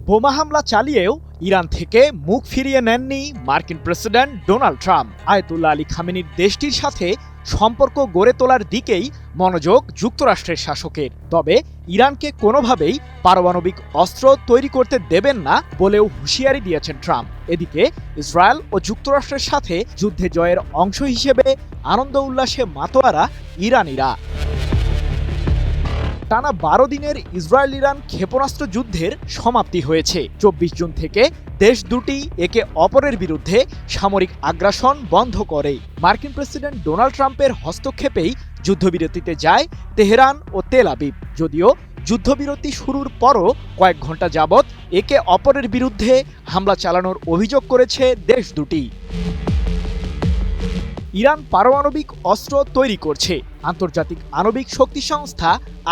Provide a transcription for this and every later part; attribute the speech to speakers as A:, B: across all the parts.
A: বোমা হামলা চালিয়েও ইরান থেকে মুখ ফিরিয়ে নেননি মার্কিন president Donald Trump. Ayatollah Ali খামেনির দেশটির সাথে সম্পর্ক গড়ে তোলার দিকেই মনোযোগ যুক্তরাষ্ট্রের শাসকের। তবে ইরানকে কোনোভাবেই পারমাণবিক অস্ত্র তৈরি করতে দেবেন না বলেও হুঁশিয়ারি দিয়েছেন ট্রাম্প। এদিকে ইসরায়েল ও যুক্তরাষ্ট্রের সাথে যুদ্ধে জয়ের অংশ হিসেবে আনন্দ উল্লাসে মাতোয়ারা ইরানিরা। টানা 12 দিনের ইসরায়েল ইরান ক্ষেপণাস্ত্র যুদ্ধের সমাপ্তি হয়েছে। 24 জুন থেকে দেশ দুটি একে অপরের বিরুদ্ধে সামরিক আগ্রাসন বন্ধ করে। মার্কিন প্রেসিডেন্ট ডোনাল্ড ট্রাম্পের হস্তক্ষেপেই যুদ্ধবিরতিতে যায় তেহরান ও তেল আবিব। যদিও যুদ্ধবিরতি শুরুর পরও কয়েক ঘন্টা যাবৎ একে অপরের বিরুদ্ধে হামলা চালানোর অভিযোগ করেছে দেশ দুটি। ইরান পারমাণবিক অস্ত্র তৈরি করছে। আন্তর্জাতিক আণবিক শক্তি সংস্থা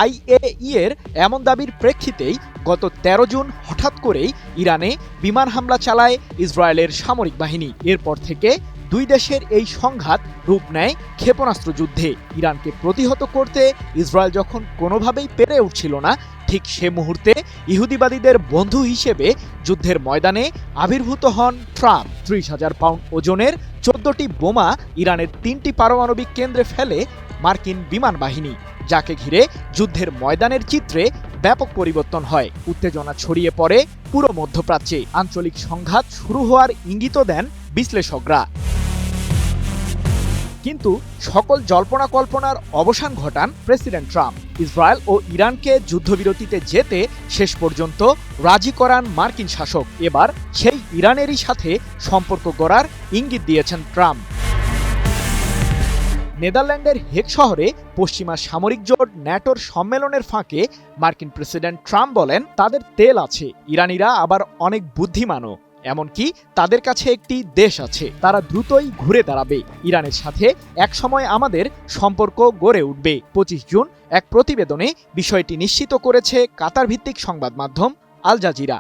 A: IAEA এর এমন দাবির প্রেক্ষিতেই গত 13 জুন হঠাৎ করেই ইরানে বিমান হামলা চালায় ইসরায়েলের সামরিক বাহিনী। এরপর থেকে দুই দেশের এই সংঘাত রূপ নেয় ক্ষেপণাস্ত্র যুদ্ধে। ইরানকে প্রতিহত করতে ইসরায়েল যখন কোনোভাবেই পেরে উঠছিল না, ঠিক সে মুহূর্তে ইহুদিবাদীদের বন্ধু হিসেবে যুদ্ধের ময়দানে আবির্ভূত হন ট্রাম্প। 30,000 পাউন্ড ওজনের 14টি বোমা ইরানের 3টি পারমাণবিক কেন্দ্রে ফেলে মার্কিন বিমান বাহিনী, যাকে ঘিরে যুদ্ধের ময়দানের চিত্রে ব্যাপক পরিবর্তন হয়। উত্তেজনা ছড়িয়ে পড়ে পুরো মধ্যপ্রাচ্যে। আঞ্চলিক সংঘাত শুরু হওয়ার ইঙ্গিতও দেন বিশ্লেষকরা। কিন্তু সকল জল্পনা কল্পনার অবসান ঘটান প্রেসিডেন্ট ট্রাম্প। ইসরায়েল ও ইরানকে যুদ্ধবিরতিতে যেতে শেষ পর্যন্ত রাজি করান মার্কিন শাসক। এবার সেই ইরানেরই সাথে সম্পর্ক গড়ার ইঙ্গিত দিয়েছেন ট্রাম্প। নেদারল্যান্ডের হেগ শহরে পশ্চিমা সামরিক জোট ন্যাটোর সম্মেলনের ফাঁকে মার্কিন প্রেসিডেন্ট ট্রাম্প বলেন, তাদের তেল আছে, ইরানিরা আবার অনেক বুদ্ধিমানও। এমনকি তাদের কাছে একটি দেশ আছে, তারা দ্রুতই ঘুরে দাঁড়াবে। ইরানের সাথে একসময় আমাদের সম্পর্ক গড়ে উঠবে। 25 জুন এক প্রতিবেদনে বিষয়টি নিশ্চিত করেছে কাতার ভিত্তিক সংবাদ মাধ্যম আল জাজিরা।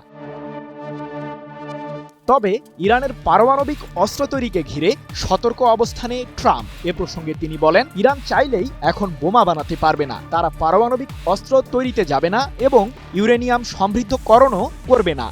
A: তবে ইরানের পারমাণবিক অস্ত্র তৈরিকে ঘিরে সতর্ক অবস্থানে ট্রাম্প। এ প্রসঙ্গে তিনি বলেন, ইরান চাইলেই এখন বোমা বানাতে পারবে না, তারা পারমাণবিক অস্ত্র তৈরিতে যাবে না এবং ইউরেনিয়াম সমৃদ্ধকরণও করবে না।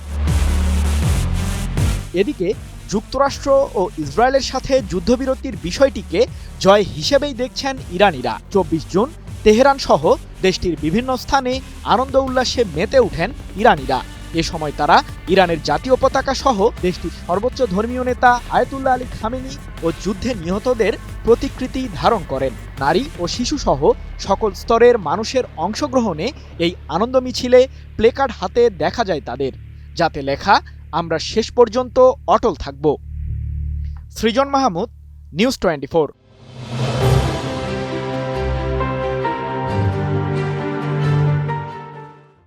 A: এদিকে যুক্তরাষ্ট্র ও ইসরায়েলের সাথে যুদ্ধবিরতির বিষয়টিকে জয় হিসেবেই দেখছেন ইরানিরা। 24 জুন তেহরান সহ দেশটির বিভিন্ন স্থানে আনন্দ উল্লাসে মেতে ওঠেন ইরানিরা। এ সময় তারা ইরানের জাতীয় পতাকা সহ দেশটির সর্বোচ্চ ধর্মীয় নেতা আয়াতুল্লাহ আলী খামেনি ও যুদ্ধে নিহতদের প্রতিকৃতি ধারণ করেন। নারী ও শিশু সহ সকল স্তরের মানুষের অংশগ্রহণে এই আনন্দ মিছিলে প্লেকার্ড হাতে দেখা যায় তাদের, যাতে লেখা, আমরা শেষ পর্যন্ত অটল থাকব। সৃজন মাহমুদ, নিউজ 24।